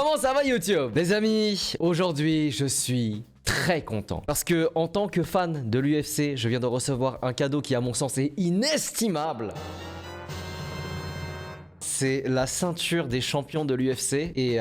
Comment ça va YouTube? Les amis, aujourd'hui je suis très content parce que en tant que fan de l'UFC, je viens de recevoir un cadeau qui à mon sens est inestimable. C'est la ceinture des champions de l'UFC et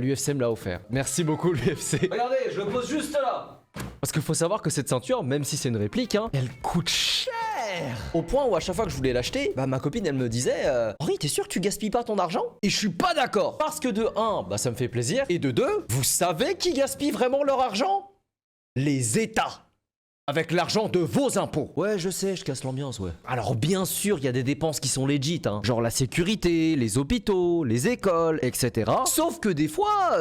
l'UFC me l'a offert. Merci beaucoup l'UFC. Regardez, je le pose juste là. Parce qu'il faut savoir que cette ceinture, même si c'est une réplique, elle coûte cher. Au point où à chaque fois que je voulais l'acheter, ma copine elle me disait Henri, t'es sûr que tu gaspilles pas ton argent? Et je suis pas d'accord. Parce que de 1, ça me fait plaisir. Et de 2, vous savez qui gaspille vraiment leur argent? Les États. Avec l'argent de vos impôts. Ouais, je sais, je casse l'ambiance, ouais. Alors bien sûr, il y a des dépenses qui sont legit, genre la sécurité, les hôpitaux, les écoles, etc. Sauf que des fois,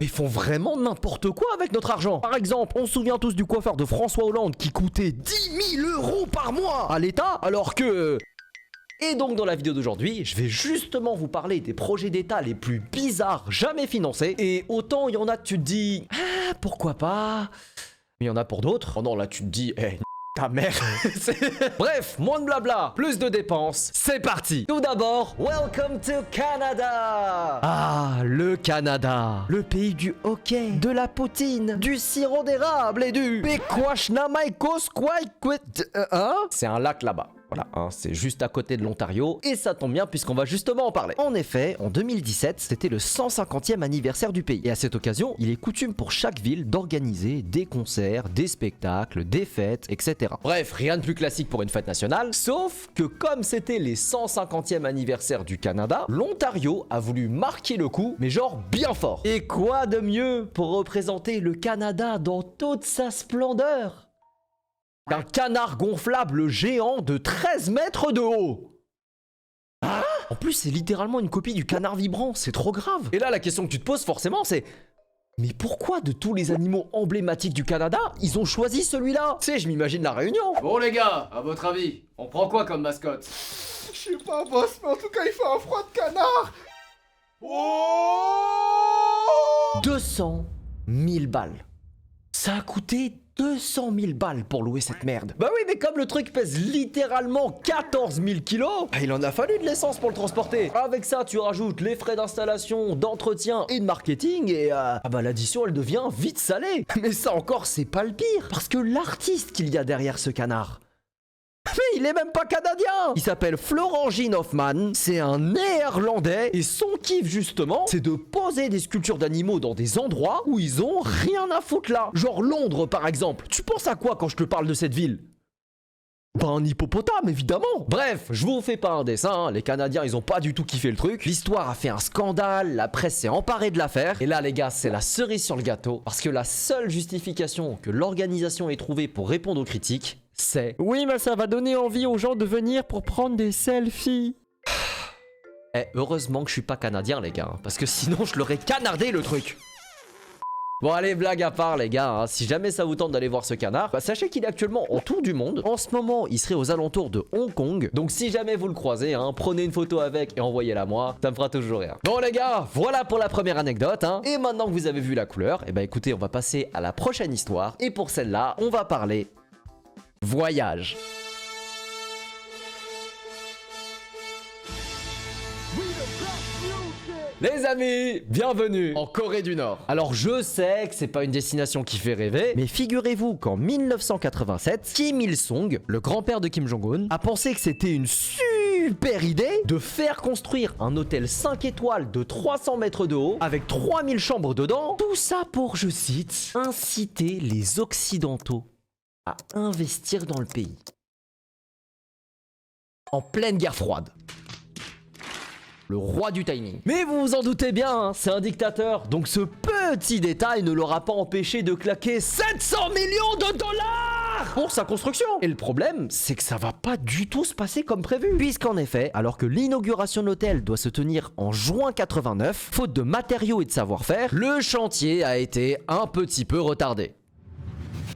ils font vraiment n'importe quoi avec notre argent. Par exemple, on se souvient tous du coiffeur de François Hollande qui coûtait 10 000 € par mois à l'État, alors que... Et donc dans la vidéo d'aujourd'hui, je vais justement vous parler des projets d'État les plus bizarres jamais financés. Et autant il y en a que tu te dis, ah, pourquoi pas? Mais il y en a pour d'autres. Oh non, là tu te dis, ta mère. Bref, moins de blabla, plus de dépenses, c'est parti. Tout d'abord, welcome to Canada. Ah, le Canada. Le pays du hockey, de la poutine, du sirop d'érable et du... C'est un lac là-bas. Voilà, c'est juste à côté de l'Ontario et ça tombe bien puisqu'on va justement en parler. En effet, en 2017, c'était le 150e anniversaire du pays. Et à cette occasion, il est coutume pour chaque ville d'organiser des concerts, des spectacles, des fêtes, etc. Bref, rien de plus classique pour une fête nationale, sauf que comme c'était les 150e anniversaire du Canada, l'Ontario a voulu marquer le coup, mais genre bien fort. Et quoi de mieux pour représenter le Canada dans toute sa splendeur qu'un canard gonflable géant de 13 mètres de haut. Ah, en plus, c'est littéralement une copie du canard vibrant, c'est trop grave. Et là, la question que tu te poses forcément, c'est... Mais pourquoi de tous les animaux emblématiques du Canada, ils ont choisi celui-là? Tu sais, je m'imagine la réunion. Bon les gars, à votre avis, on prend quoi comme mascotte? Je sais pas boss, mais en tout cas il fait un froid de canard. Oh 200 000 balles. Ça a coûté 200 000 balles pour louer cette merde. Bah oui, mais comme le truc pèse littéralement 14 000 kilos, il en a fallu de l'essence pour le transporter. Avec ça, tu rajoutes les frais d'installation, d'entretien et de marketing et l'addition, elle devient vite salée. Mais ça encore, c'est pas le pire. Parce que l'artiste qu'il y a derrière ce canard... Mais il est même pas canadien. Il s'appelle Florentin Hoffmann, c'est un néerlandais et son kiff justement, c'est de poser des sculptures d'animaux dans des endroits où ils ont rien à foutre là. Genre Londres par exemple. Tu penses à quoi quand je te parle de cette ville? Un hippopotame évidemment. Bref, je vous fais pas un dessin, les Canadiens ils ont pas du tout kiffé le truc. L'histoire a fait un scandale, la presse s'est emparée de l'affaire. Et là les gars, c'est la cerise sur le gâteau. Parce que la seule justification que l'organisation ait trouvée pour répondre aux critiques, c'est... Oui, mais ça va donner envie aux gens de venir pour prendre des selfies. Heureusement que je suis pas canadien les gars, parce que sinon je l'aurais canardé le truc. Bon allez, blague à part les gars, si jamais ça vous tente d'aller voir ce canard, sachez qu'il est actuellement en tour du monde. En ce moment, il serait aux alentours de Hong Kong. Donc si jamais vous le croisez, prenez une photo avec et envoyez-la moi, ça me fera toujours rire. Bon les gars, voilà pour la première anecdote. Et maintenant que vous avez vu la couleur, écoutez, on va passer à la prochaine histoire. Et pour celle-là, on va parler voyage. Les amis, bienvenue en Corée du Nord. Alors je sais que c'est pas une destination qui fait rêver, mais figurez-vous qu'en 1987, Kim Il-sung, le grand-père de Kim Jong-un, a pensé que c'était une super idée de faire construire un hôtel 5 étoiles de 300 mètres de haut avec 3000 chambres dedans. Tout ça pour, je cite, inciter les Occidentaux à investir dans le pays. En pleine guerre froide. Le roi du timing. Mais vous vous en doutez bien, c'est un dictateur, donc ce petit détail ne l'aura pas empêché de claquer 700 millions de dollars pour sa construction. Et le problème, c'est que ça va pas du tout se passer comme prévu. Puisqu'en effet, alors que l'inauguration de l'hôtel doit se tenir en juin 89, faute de matériaux et de savoir-faire, le chantier a été un petit peu retardé.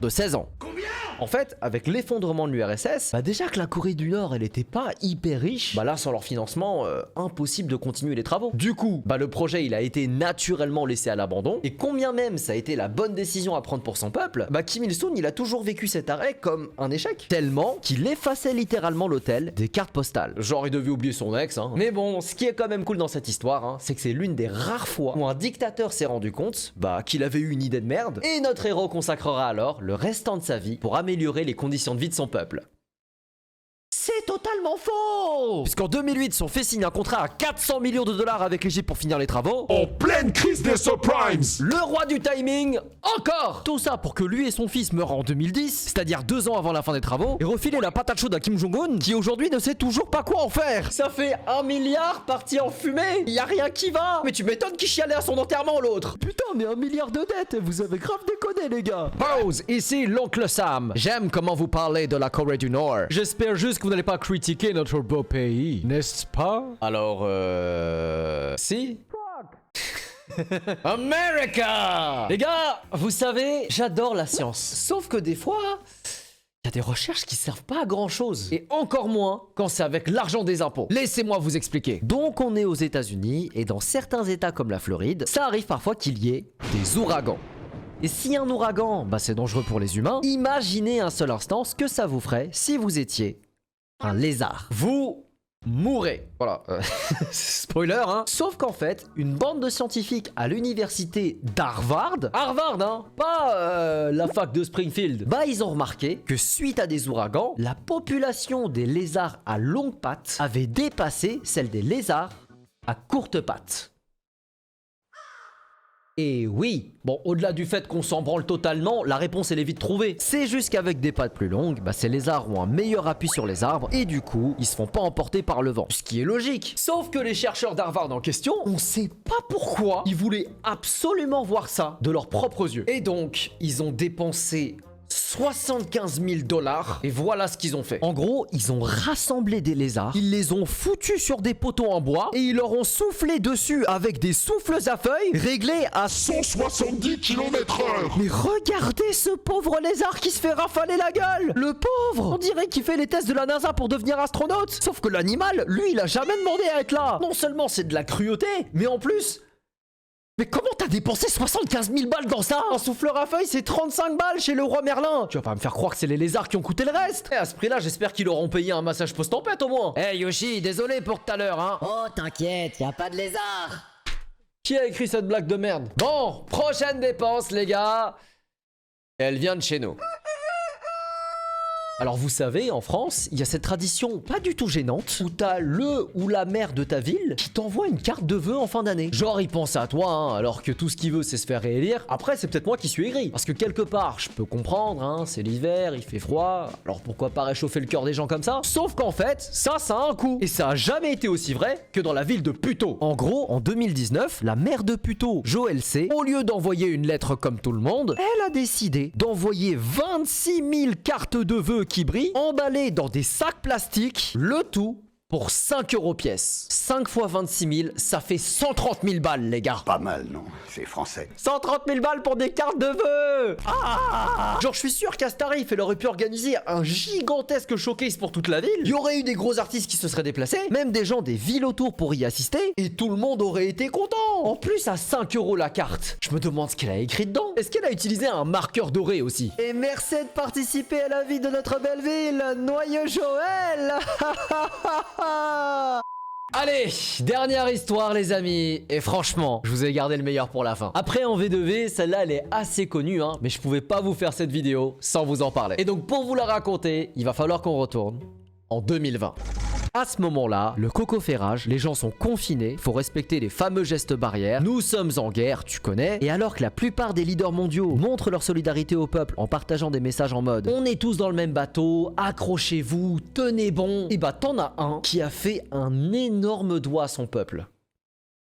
De 16 ans. Combien? En fait, avec l'effondrement de l'URSS, bah déjà que la Corée du Nord, elle était pas hyper riche, bah là, sans leur financement, impossible de continuer les travaux. Du coup, bah le projet, il a été naturellement laissé à l'abandon, et combien même ça a été la bonne décision à prendre pour son peuple, bah Kim Il-sung, il a toujours vécu cet arrêt comme un échec. Tellement qu'il effaçait littéralement l'hôtel des cartes postales. Genre, il devait oublier son ex, hein. Mais bon, ce qui est quand même cool dans cette histoire, hein, c'est que c'est l'une des rares fois où un dictateur s'est rendu compte, bah, qu'il avait eu une idée de merde, et notre héros consacrera alors le restant de sa vie pour améliorer les conditions de vie de son peuple. C'est totalement faux! Puisqu'en 2008, son fait signe un contrat à 400 millions de dollars avec l'Égypte pour finir les travaux. En pleine crise des subprimes. Le roi du timing, encore! Tout ça pour que lui et son fils meurent en 2010, c'est-à-dire 2 ans avant la fin des travaux, et refiler la patate chaude à Kim Jong-un, qui aujourd'hui ne sait toujours pas quoi en faire. Ça fait 1 milliard parti en fumée, y a rien qui va. Mais tu m'étonnes qu'il chialait à son enterrement l'autre. Putain, mais 1 milliard de dettes, vous avez grave déconné les gars. Pause, ici l'oncle Sam. J'aime comment vous parlez de la Corée du Nord. J'espère juste que vous n'allez pas critiquer notre beau pays, n'est-ce pas? Alors, si? America! Les gars, vous savez, j'adore la science. Sauf que des fois, il y a des recherches qui servent pas à grand chose. Et encore moins quand c'est avec l'argent des impôts. Laissez-moi vous expliquer. Donc on est aux États-Unis et dans certains États comme la Floride, ça arrive parfois qu'il y ait des ouragans. Et si un ouragan, bah c'est dangereux pour les humains, imaginez un seul instant ce que ça vous ferait si vous étiez un lézard. Vous mourrez. Voilà. Spoiler, hein. Sauf qu'en fait, une bande de scientifiques à l'université d'Harvard, Harvard, hein, pas la fac de Springfield, bah ils ont remarqué que suite à des ouragans, la population des lézards à longues pattes avait dépassé celle des lézards à courtes pattes. Et oui, bon, au-delà du fait qu'on s'en branle totalement, la réponse elle est vite trouvée. C'est juste qu'avec des pattes plus longues, bah ces lézards ont un meilleur appui sur les arbres et du coup, ils se font pas emporter par le vent. Ce qui est logique. Sauf que les chercheurs d'Harvard en question, on sait pas pourquoi, ils voulaient absolument voir ça de leurs propres yeux. Et donc, ils ont dépensé 75 000 $ et voilà ce qu'ils ont fait. En gros, ils ont rassemblé des lézards, ils les ont foutus sur des poteaux en bois et ils leur ont soufflé dessus avec des souffles à feuilles réglés à 170 km/h. Mais regardez ce pauvre lézard qui se fait rafaler la gueule. Le pauvre. On dirait qu'il fait les tests de la NASA pour devenir astronaute. Sauf que l'animal, lui, il a jamais demandé à être là. Non seulement c'est de la cruauté, mais en plus... Mais comment t'as dépensé 75 000 balles dans ça? Un souffleur à feuilles, c'est 35 balles chez le roi Merlin. Tu vas pas me faire croire que c'est les lézards qui ont coûté le reste. Et à ce prix-là, j'espère qu'ils auront payé un massage post-tempête au moins. Hey Yoshi, désolé pour tout à l'heure, hein. Oh, t'inquiète, y a pas de lézard. Qui a écrit cette blague de merde? Bon, prochaine dépense, les gars. Elle vient de chez nous. Alors vous savez, en France, il y a cette tradition pas du tout gênante où t'as le ou la maire de ta ville qui t'envoie une carte de vœux en fin d'année. Genre il pense à toi, hein, alors que tout ce qu'il veut c'est se faire réélire. Après c'est peut-être moi qui suis aigri. Parce que quelque part, je peux comprendre, hein, c'est l'hiver, il fait froid, alors pourquoi pas réchauffer le cœur des gens comme ça? Sauf qu'en fait, ça a un coût. Et ça a jamais été aussi vrai que dans la ville de Puteaux. En gros, en 2019, la maire de Puteaux, Joël C., au lieu d'envoyer une lettre comme tout le monde, elle a décidé d'envoyer 26 000 cartes de vœux qui brillent, emballées dans des sacs plastiques, le tout pour 5 € pièce. 5 fois 26 000, ça fait 130 000 balles, les gars. Pas mal, non? C'est français. 130 000 balles pour des cartes de vœux. Ah! Genre, je suis sûr qu'à ce tarif, elle aurait pu organiser un gigantesque showcase pour toute la ville. Il y aurait eu des gros artistes qui se seraient déplacés, même des gens des villes autour pour y assister, et tout le monde aurait été content. En plus, à 5 € la carte. Je me demande ce qu'elle a écrit dedans. Est-ce qu'elle a utilisé un marqueur doré aussi? Et merci de participer à la vie de notre belle ville, Noyeux Joël. Allez, dernière histoire les amis. Et franchement, je vous ai gardé le meilleur pour la fin. Après en V2V, celle-là elle est assez connue hein, mais je pouvais pas vous faire cette vidéo sans vous en parler. Et donc pour vous la raconter, il va falloir qu'on retourne en 2020. À ce moment-là, le cocoferrage, les gens sont confinés, faut respecter les fameux gestes barrières, nous sommes en guerre, tu connais, et alors que la plupart des leaders mondiaux montrent leur solidarité au peuple en partageant des messages en mode « On est tous dans le même bateau, accrochez-vous, tenez bon », et bah t'en as un qui a fait un énorme doigt à son peuple.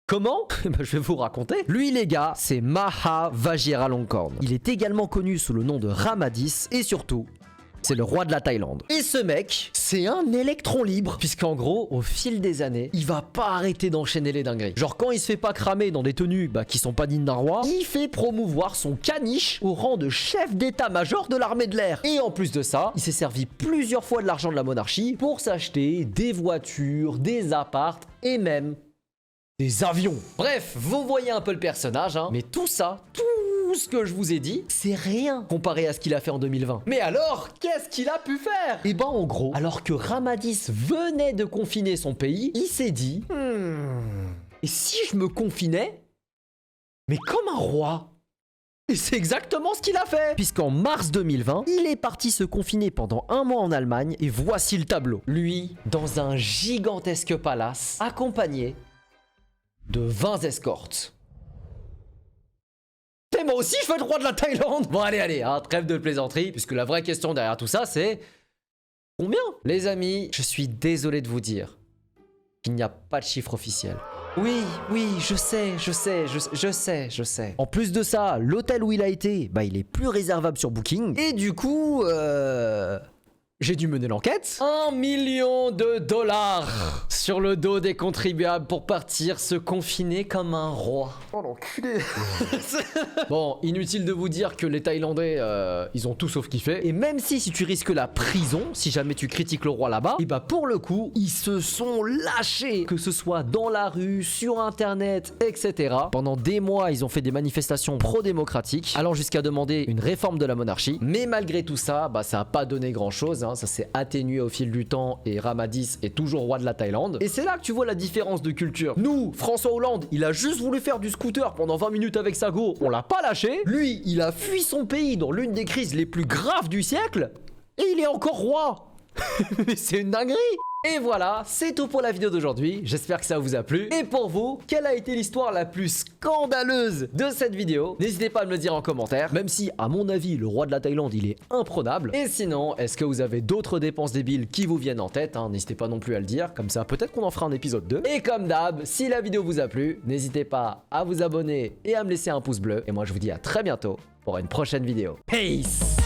Comment? Bah, je vais vous raconter. Lui les gars, c'est Maha Vajiralongkorn. Il est également connu sous le nom de Ramadis et surtout... c'est le roi de la Thaïlande. Et ce mec, c'est un électron libre, puisqu'en gros, au fil des années, il va pas arrêter d'enchaîner les dingueries. Genre quand il se fait pas cramer dans des tenues qui sont pas dignes d'un roi, il fait promouvoir son caniche au rang de chef d'état-major de l'armée de l'air. Et en plus de ça, il s'est servi plusieurs fois de l'argent de la monarchie pour s'acheter des voitures, des apparts et même des avions. Bref, vous voyez un peu le personnage, hein. Mais tout ça, tout ce que je vous ai dit, c'est rien comparé à ce qu'il a fait en 2020. Mais alors, qu'est-ce qu'il a pu faire? Et ben en gros, alors que Ramadis venait de confiner son pays, il s'est dit et si je me confinais, mais comme un roi? Et c'est exactement ce qu'il a fait. Puisqu'en mars 2020, il est parti se confiner pendant un mois en Allemagne et voici le tableau. Lui, dans un gigantesque palace, accompagné de 20 escortes. Et moi aussi je veux être roi de la Thaïlande. Bon allez, hein, trêve de plaisanterie, puisque la vraie question derrière tout ça c'est... Combien? Les amis, je suis désolé de vous dire qu'il n'y a pas de chiffre officiel. Oui, je sais. En plus de ça, l'hôtel où il a été, il est plus réservable sur Booking. Et du coup, j'ai dû mener l'enquête. 1 million de dollars sur le dos des contribuables pour partir se confiner comme un roi. Oh l'enculé. Bon, inutile de vous dire que les Thaïlandais, ils ont tout sauf kiffé. Et même si tu risques la prison, si jamais tu critiques le roi là-bas, et pour le coup, ils se sont lâchés. Que ce soit dans la rue, sur internet, etc. Pendant des mois, ils ont fait des manifestations pro-démocratiques, allant jusqu'à demander une réforme de la monarchie. Mais malgré tout ça, ça n'a pas donné grand-chose. Ça s'est atténué au fil du temps et Ramadis est toujours roi de la Thaïlande. Et c'est là que tu vois la différence de culture. Nous, François Hollande, il a juste voulu faire du scooter pendant 20 minutes avec sa go, on l'a pas lâché. Lui, il a fui son pays dans l'une des crises les plus graves du siècle et il est encore roi. Mais c'est une dinguerie. Et voilà, c'est tout pour la vidéo d'aujourd'hui. J'espère que ça vous a plu. Et pour vous, quelle a été l'histoire la plus scandaleuse de cette vidéo? N'hésitez pas à me le dire en commentaire. Même si, à mon avis, le roi de la Thaïlande, il est imprenable. Et sinon, est-ce que vous avez d'autres dépenses débiles qui vous viennent en tête, hein? N'hésitez pas non plus à le dire. Comme ça, peut-être qu'on en fera un épisode 2. Et comme d'hab, si la vidéo vous a plu, n'hésitez pas à vous abonner et à me laisser un pouce bleu. Et moi, je vous dis à très bientôt pour une prochaine vidéo. Peace!